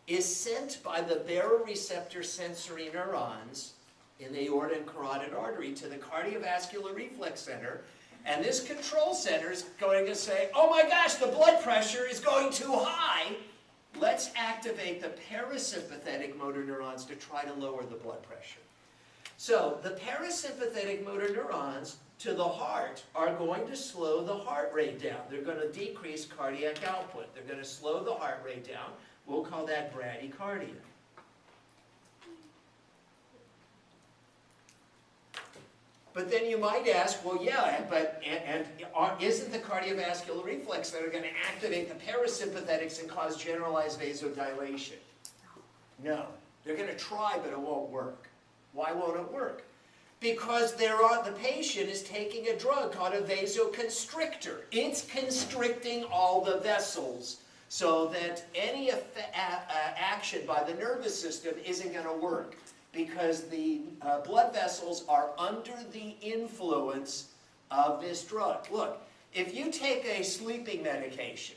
is sent by the baroreceptor sensory neurons in the aorta and carotid artery to the cardiovascular reflex center. And this control center is going to say, oh my gosh, the blood pressure is going too high. Let's activate the parasympathetic motor neurons to try to lower the blood pressure. So the parasympathetic motor neurons to the heart are going to slow the heart rate down. They're going to decrease cardiac output. They're going to slow the heart rate down. We'll call that bradycardia. But then you might ask, well, yeah, but isn't the cardiovascular reflex center going to activate the parasympathetics and cause generalized vasodilation? No. They're going to try, but it won't work. Why won't it work? Because the patient is taking a drug called a vasoconstrictor. It's constricting all the vessels so that any action by the nervous system isn't going to work, because the blood vessels are under the influence of this drug. Look, if you take a sleeping medication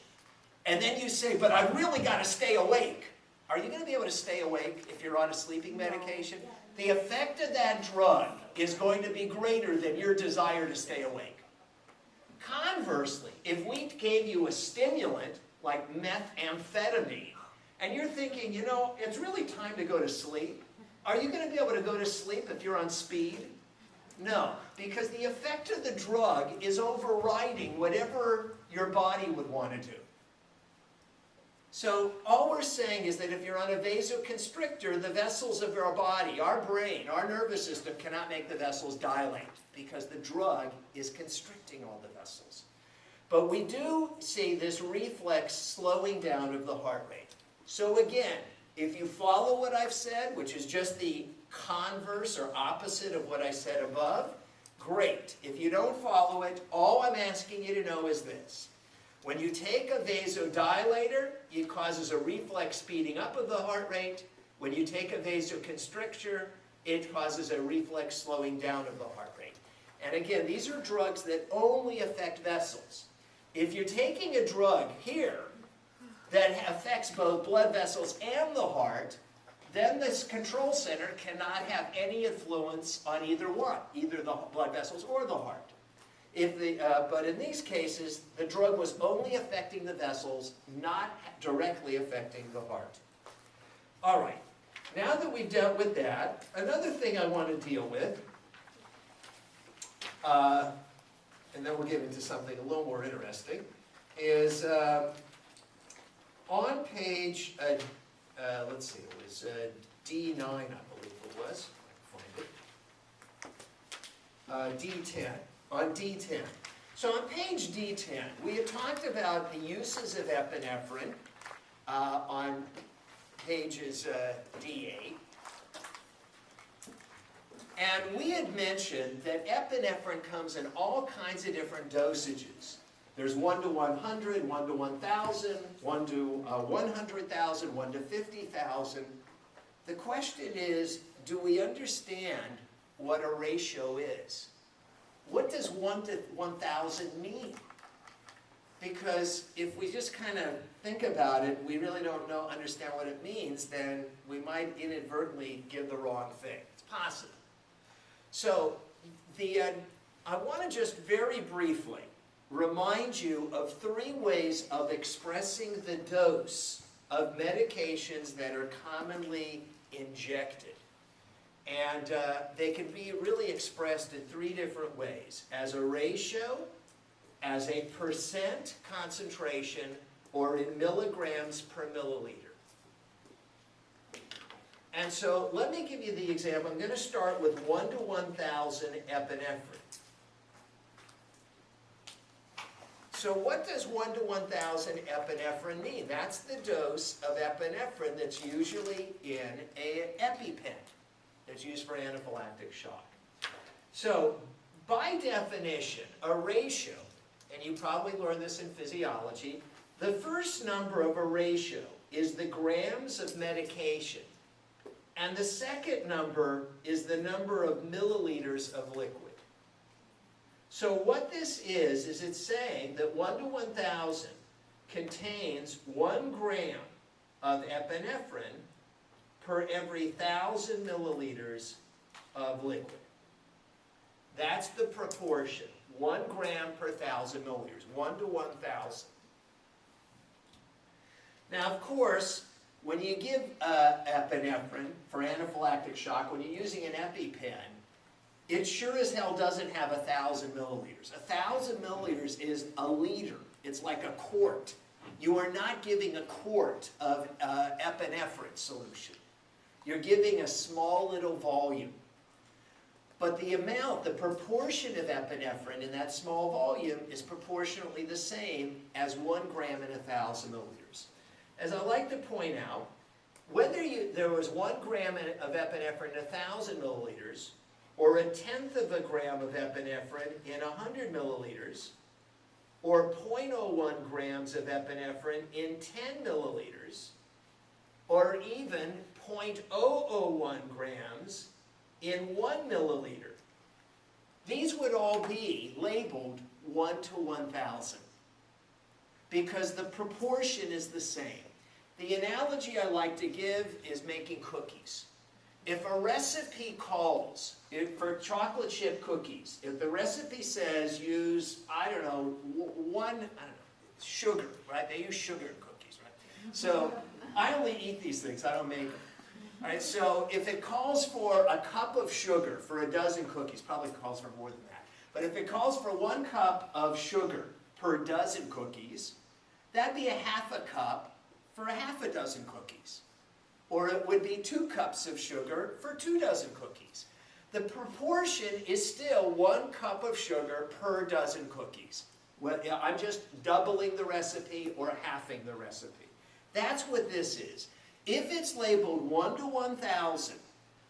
and then you say, but I've really got to stay awake, are you going to be able to stay awake if you're on a sleeping medication? The effect of that drug is going to be greater than your desire to stay awake. Conversely, if we gave you a stimulant like methamphetamine, and you're thinking, you know, it's really time to go to sleep, are you going to be able to go to sleep if you're on speed? No, because the effect of the drug is overriding whatever your body would want to do. So all we're saying is that if you're on a vasoconstrictor, the vessels of our body, our brain, our nervous system cannot make the vessels dilate because the drug is constricting all the vessels. But we do see this reflex slowing down of the heart rate. So again, if you follow what I've said, which is just the converse or opposite of what I said above, great. If you don't follow it, all I'm asking you to know is this. When you take a vasodilator, it causes a reflex speeding up of the heart rate. When you take a vasoconstrictor, it causes a reflex slowing down of the heart rate. And again, these are drugs that only affect vessels. If you're taking a drug here that affects both blood vessels and the heart, then this control center cannot have any influence on either one, either the blood vessels or the heart. But in these cases, the drug was only affecting the vessels, not directly affecting the heart. All right, now that we've dealt with that, another thing I want to deal with, and then we'll get into something a little more interesting, is on page, let's see, it was D9, I believe it was. I can find it. D10. On D10. So on page D10, we had talked about the uses of epinephrine on pages D8. And we had mentioned that epinephrine comes in all kinds of different dosages. There's 1 to 100, 1 to 1,000, 1 to 100,000, 1 to 50,000. The question is, do we understand what a ratio is? What does 1 to 1,000 mean? Because if we just kind of think about it, we really don't understand what it means, then we might inadvertently give the wrong thing. It's possible. So I want to just very briefly remind you of 3 ways of expressing the dose of medications that are commonly injected. And they can be really expressed in 3 different ways: as a ratio, as a percent concentration, or in milligrams per milliliter. And so let me give you the example. I'm going to start with 1 to 1,000 epinephrine. So what does 1 to 1,000 epinephrine mean? That's the dose of epinephrine that's usually in an EpiPen. That's used for anaphylactic shock. So, by definition, a ratio, and you probably learned this in physiology, the first number of a ratio is the grams of medication And the second number is the number of milliliters of liquid. So what this is it's saying that 1 to 1,000 contains 1 gram of epinephrine per every 1,000 milliliters of liquid. That's the proportion, 1 gram per 1,000 milliliters, 1 to 1,000. Now, of course, when you give epinephrine for anaphylactic shock, when you're using an EpiPen, it sure as hell doesn't have 1,000 milliliters. 1,000 milliliters is a liter. It's like a quart. You are not giving a quart of epinephrine solution. You're giving a small little volume. But the amount, the proportion of epinephrine in that small volume is proportionately the same as 1 gram in 1,000 milliliters. As I like to point out, whether there was 1 gram of epinephrine in 1,000 milliliters, or 1/10 of a gram of epinephrine in 100 milliliters, or 0.01 grams of epinephrine in 10 milliliters, or even 0.001 grams in 1 milliliter. These would all be labeled 1 to 1,000 because the proportion is the same. The analogy I like to give is making cookies. If a recipe calls for chocolate chip cookies, if the recipe says use, I don't know, sugar, right? They use sugar in cookies, right? So I only eat these things, I don't make them. All right, so if it calls for a cup of sugar for a dozen cookies, probably calls for more than that, but if it calls for 1 cup of sugar per dozen cookies, that'd be 1/2 cup for 1/2 dozen cookies. Or it would be 2 cups of sugar for 2 dozen cookies. The proportion is still 1 cup of sugar per dozen cookies. Well, I'm just doubling the recipe or halving the recipe. That's what this is. If it's labeled 1 to 1,000,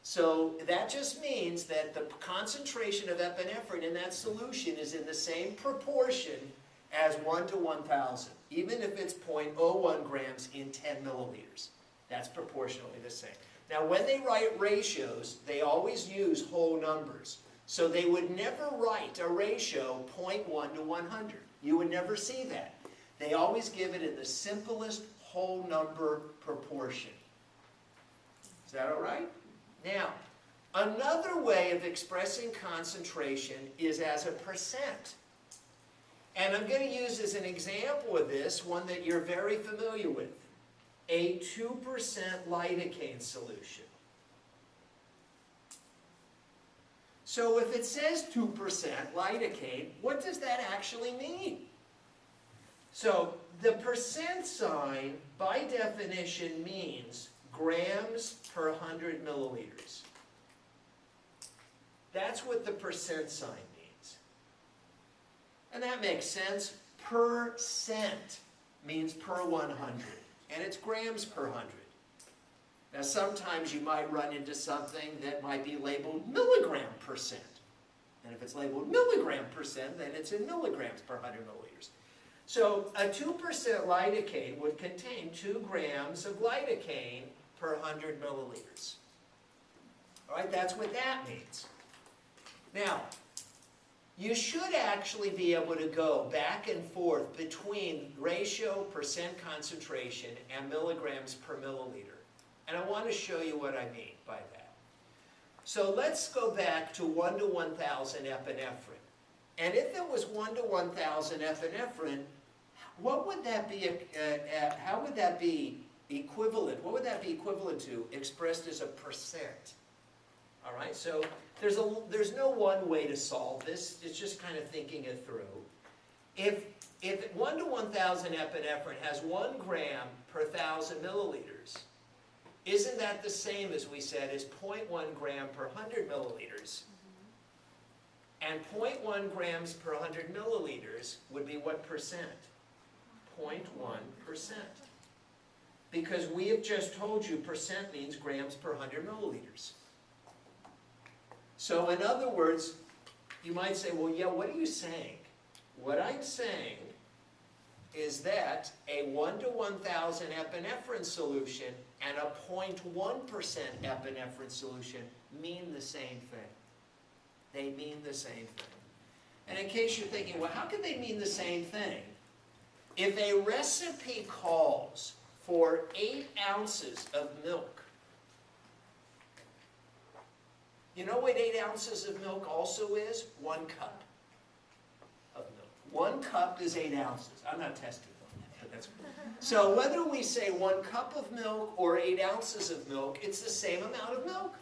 so that just means that the concentration of epinephrine in that solution is in the same proportion as 1 to 1,000, even if it's 0.01 grams in 10 milliliters. That's proportionally the same. Now, when they write ratios, they always use whole numbers. So they would never write a ratio 0.1 to 100. You would never see that. They always give it in the simplest whole number proportion. Is that all right? Now, another way of expressing concentration is as a percent. And I'm going to use as an example of this one that you're very familiar with. A 2% lidocaine solution. So if it says 2% lidocaine, what does that actually mean? So the percent sign, by definition, means grams per 100 milliliters. That's what the percent sign means. And that makes sense. Percent means per 100. And it's grams per 100. Now sometimes you might run into something that might be labeled milligram percent. And if it's labeled milligram percent, then it's in milligrams per 100 milliliters. So a 2% lidocaine would contain 2 grams of lidocaine per 100 milliliters. All right, that's what that means. Now, you should actually be able to go back and forth between ratio, percent concentration, and milligrams per milliliter. And I want to show you what I mean by that. So let's go back to 1 to 1,000 epinephrine. And if it was 1 to 1,000 epinephrine, what would that be, how would that be equivalent? What would that be equivalent to expressed as a percent? All right, so there's no one way to solve this. It's just kind of thinking it through. If 1 to 1,000 epinephrine has 1 gram per 1,000 milliliters, isn't that the same, as we said, as 0.1 gram per 100 milliliters? And 0.1 grams per 100 milliliters would be what percent? 0.1%. Because we have just told you percent means grams per 100 milliliters. So in other words, you might say, well, yeah, what are you saying? What I'm saying is that a 1 to 1,000 epinephrine solution and a 0.1% epinephrine solution mean the same thing. They mean the same thing. And in case you're thinking, well, how could they mean the same thing? If a recipe calls for 8 ounces of milk, you know what 8 ounces of milk also is? 1 cup of milk. 1 cup is 8 ounces. I'm not testing on that, but that's so whether we say 1 cup of milk or 8 ounces of milk, it's the same amount of milk.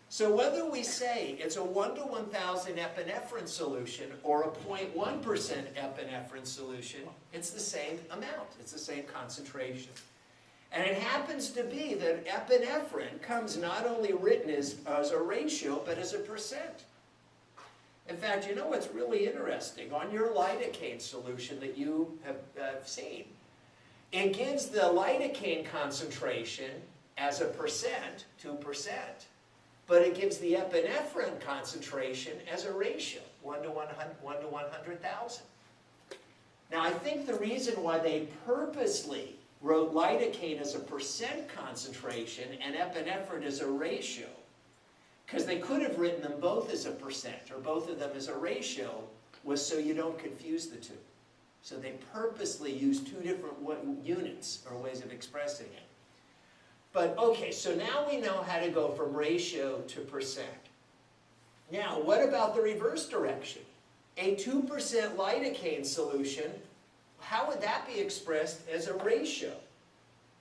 So whether we say it's a 1 to 1,000 epinephrine solution or a 0.1% epinephrine solution, it's the same amount. It's the same concentration. And it happens to be that epinephrine comes not only written as a ratio, but as a percent. In fact, you know what's really interesting? On your lidocaine solution that you have seen, it gives the lidocaine concentration as a percent, 2%. But it gives the epinephrine concentration as a ratio, 1 to 100,000. Now, I think the reason why they purposely wrote lidocaine as a percent concentration and epinephrine as a ratio, because they could have written them both as a percent or both of them as a ratio, was so you don't confuse the two. So they purposely used 2 different units or ways of expressing it. But okay, so now we know how to go from ratio to percent. Now, what about the reverse direction? A 2% lidocaine solution, how would that be expressed as a ratio?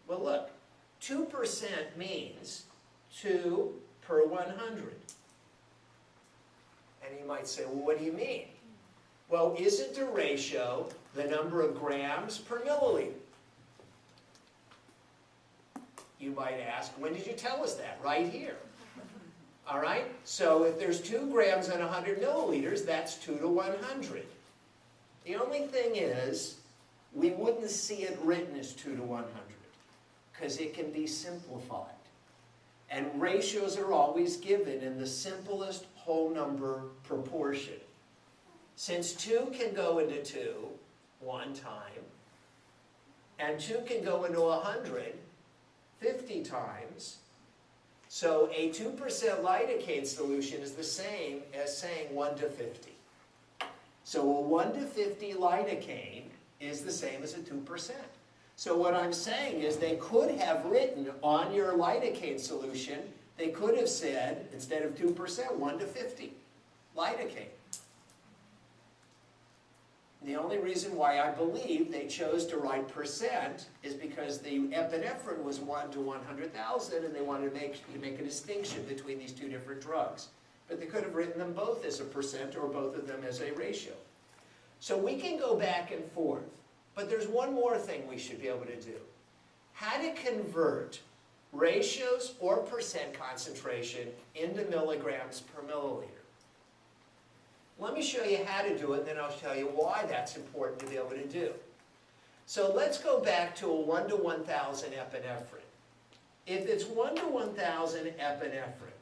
Well, look, 2% means 2 per 100. And you might say, well, what do you mean? Well, isn't a ratio the number of grams per milliliter? You might ask, when did you tell us that? Right here. All right? So if there's 2 grams in 100 milliliters, that's 2 to 100. The only thing is, we wouldn't see it written as 2 to 100, because it can be simplified. And ratios are always given in the simplest whole number proportion. Since 2 can go into 2 one time, and 2 can go into 100 50 times, so a 2% lidocaine solution is the same as saying 1 to 50. So a 1 to 50 lidocaine is the same as a 2%. So what I'm saying is they could have written on your lidocaine solution, they could have said, instead of 2%, 1 to 50 lidocaine. The only reason why I believe they chose to write percent is because the epinephrine was 1 to 100,000 and they wanted to make a distinction between these 2 different drugs. But they could have written them both as a percent or both of them as a ratio. So we can go back and forth, but there's one more thing we should be able to do. How to convert ratios or percent concentration into milligrams per milliliter. Let me show you how to do it, and then I'll show you why that's important to be able to do. So let's go back to a 1 to 1,000 epinephrine. If it's 1 to 1,000 epinephrine,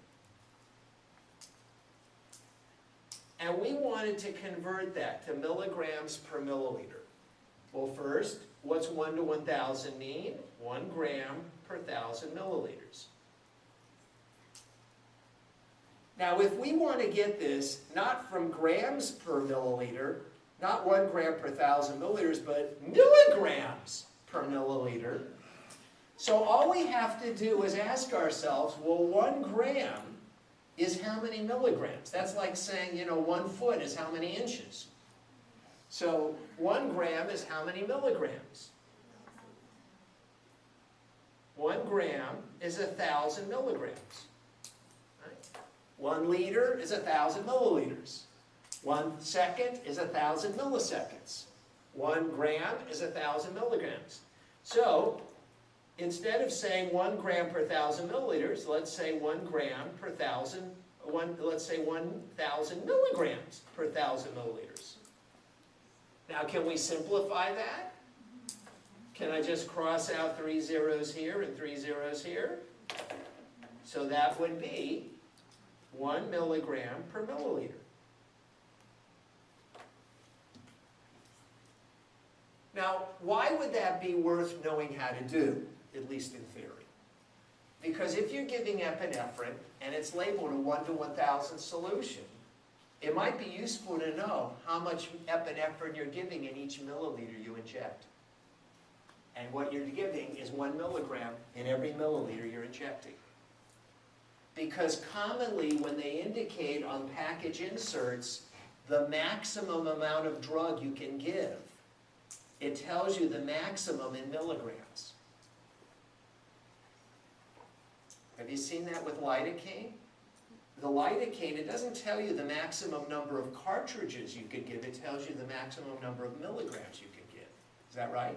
and we wanted to convert that to milligrams per milliliter, well, first, what's 1 to 1,000 mean? 1 gram per 1,000 milliliters. Now, if we want to get this not from grams per milliliter, not 1 gram per 1,000 milliliters, but milligrams per milliliter, so all we have to do is ask ourselves, well, 1 gram is how many milligrams? That's like saying, 1 foot is how many inches. So 1 gram is how many milligrams? 1 gram is 1,000 milligrams. 1 liter is 1,000 milliliters. 1 second is 1,000 milliseconds. 1 gram is 1,000 milligrams. So, instead of saying 1 gram per 1,000 milliliters, let's say 1 gram per 1,000, let's say 1,000 milligrams per 1,000 milliliters. Now, can we simplify that? Can I just cross out 3 zeros here and 3 zeros here? So that would be 1 milligram per milliliter. Now, why would that be worth knowing how to do, at least in theory? Because if you're giving epinephrine and it's labeled a 1 to 1,000 solution, it might be useful to know how much epinephrine you're giving in each milliliter you inject. And what you're giving is 1 milligram in every milliliter you're injecting. Because commonly when they indicate on package inserts the maximum amount of drug you can give, it tells you the maximum in milligrams. Have you seen that with lidocaine? The lidocaine, it doesn't tell you the maximum number of cartridges you could give, it tells you the maximum number of milligrams you could give. Is that right?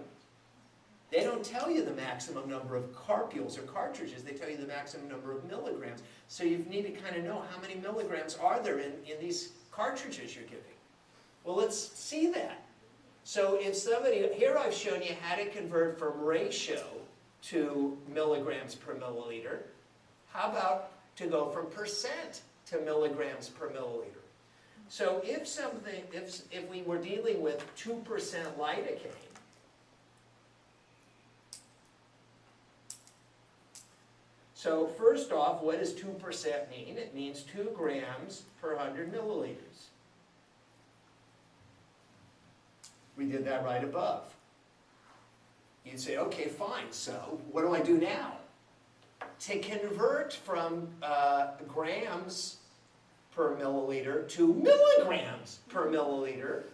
They don't tell you the maximum number of carpules or cartridges, they tell you the maximum number of milligrams. So you need to kind of know how many milligrams are there in these cartridges you're giving. Well, let's see that. So if somebody, here I've shown you how to convert from ratio to milligrams per milliliter. How about to go from percent to milligrams per milliliter? So if we were dealing with 2% lidocaine, so first off, what does 2% mean? It means 2 grams per 100 milliliters. We did that right above. You'd say, okay, fine, so what do I do now? To convert from grams per milliliter to milligrams per milliliter,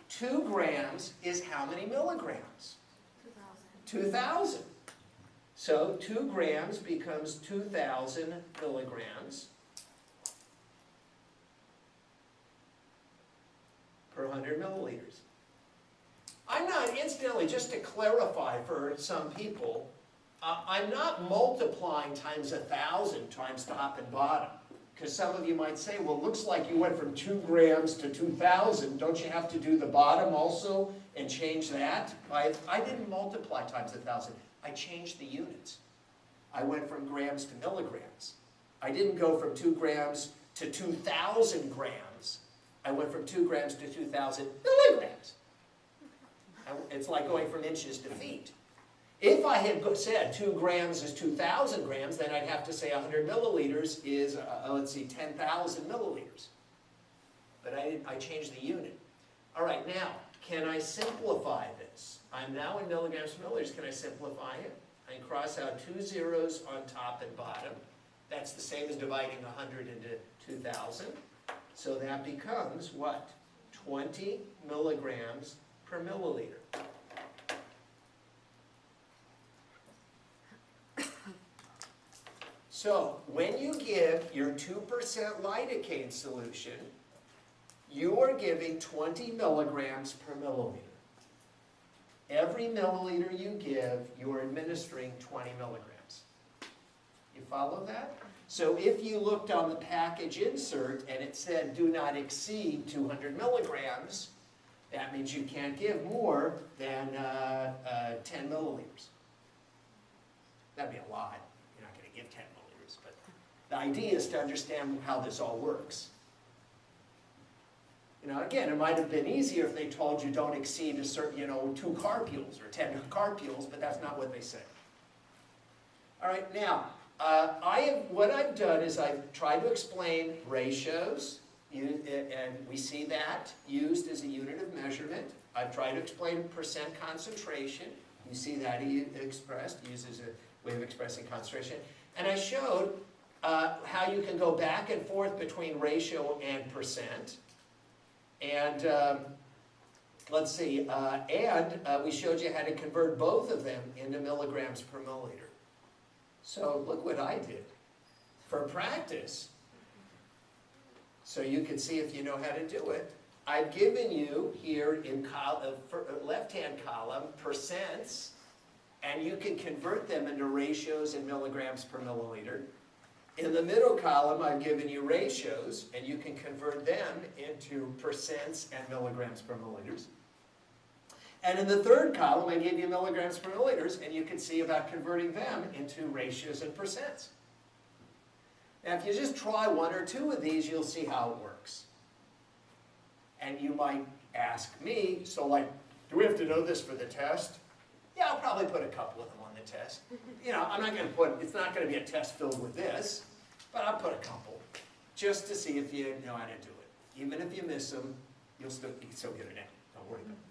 2 grams is how many milligrams? 2,000. 2,000. So 2 grams becomes 2,000 milligrams per 100 milliliters. I'm not, incidentally, just to clarify for some people, I'm not multiplying times 1,000 times top and bottom. Because some of you might say, well, it looks like you went from 2 grams to 2,000. Don't you have to do the bottom also and change that? I didn't multiply times 1,000. I changed the units. I went from grams to milligrams. I didn't go from 2 grams to 2,000 grams. I went from 2 grams to 2,000 milligrams. It's like going from inches to feet. If I had said 2 grams is 2,000 grams, then I'd have to say 100 milliliters is, let's see, 10,000 milliliters. But I changed the unit. All right, now, can I simplify this? I'm now in milligrams per milliliters. Can I simplify it? I can cross out 2 zeros on top and bottom. That's the same as dividing 100 into 2,000. So that becomes what? 20 milligrams per milliliter. So, when you give your 2% lidocaine solution, you are giving 20 milligrams per milliliter. Every milliliter you give, you are administering 20 milligrams. You follow that? So if you looked on the package insert and it said do not exceed 200 milligrams, that means you can't give more than 10 milliliters. That'd be a lot. You're not going to give 10 milliliters, but the idea is to understand how this all works. You know, again, it might have been easier if they told you don't exceed a certain, 2 carpules or 10 carpules, but that's not what they say. All right, now, what I've done is I've tried to explain ratios, and we see that used as a unit of measurement. I've tried to explain percent concentration. You see that expressed, used as a way of expressing concentration. And I showed how you can go back and forth between ratio and percent. And let's see, we showed you how to convert both of them into milligrams per milliliter. So look what I did. For practice, so you can see if you know how to do it, I've given you here in left-hand column percents, and you can convert them into ratios in milligrams per milliliter. In the middle column, I've given you ratios, and you can convert them into percents and milligrams per milliliters. And in the third column, I gave you milligrams per milliliters, and you can see about converting them into ratios and percents. Now, if you just try 1 or 2 of these, you'll see how it works. And you might ask me, so like, do we have to know this for the test? Yeah, I'll probably put a couple of them on the test. You know, I'm not going to put, it's not going to be a test filled with this, but I'll put a couple just to see if you know how to do it. Even if you miss them, you can still get it in. Don't worry about it.